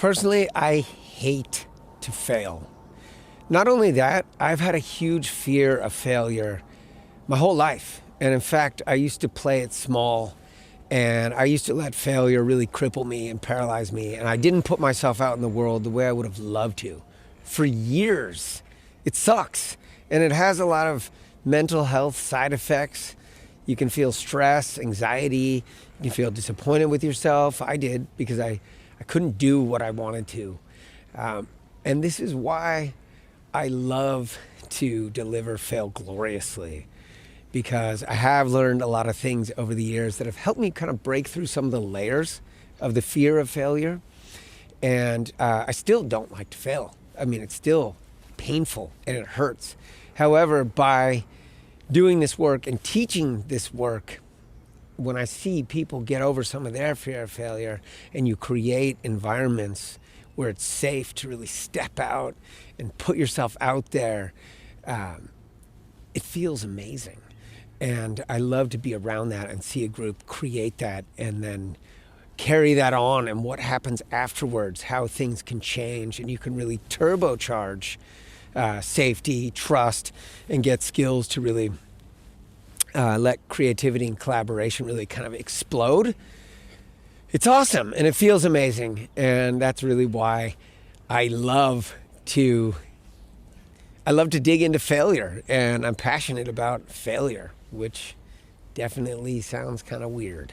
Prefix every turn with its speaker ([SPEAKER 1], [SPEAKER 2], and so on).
[SPEAKER 1] Personally, I hate to fail. Not only that, I've had a huge fear of failure my whole life. And in fact, I used to play it small and I used to let failure really cripple me and paralyze me. And I didn't put myself out in the world the way I would have loved to for years. It sucks. And it has a lot of mental health side effects. You can feel stress, anxiety, you can feel disappointed with yourself. I did because I couldn't do what I wanted to. And this is why I love to deliver Fail Gloriously, because I have learned a lot of things over the years that have helped me kind of break through some of the layers of the fear of failure. And I still don't like to fail. I mean, it's still painful and it hurts. However, by doing this work and teaching this work, when I see people get over some of their fear of failure and you create environments where it's safe to really step out and put yourself out there, it feels amazing. And I love to be around that and see a group create that and then carry that on, and what happens afterwards, how things can change, and you can really turbocharge safety, trust, and get skills to really let creativity and collaboration really kind of explode. It's awesome and it feels amazing. And that's really why I love to dig into failure, and I'm passionate about failure, which definitely sounds kind of weird.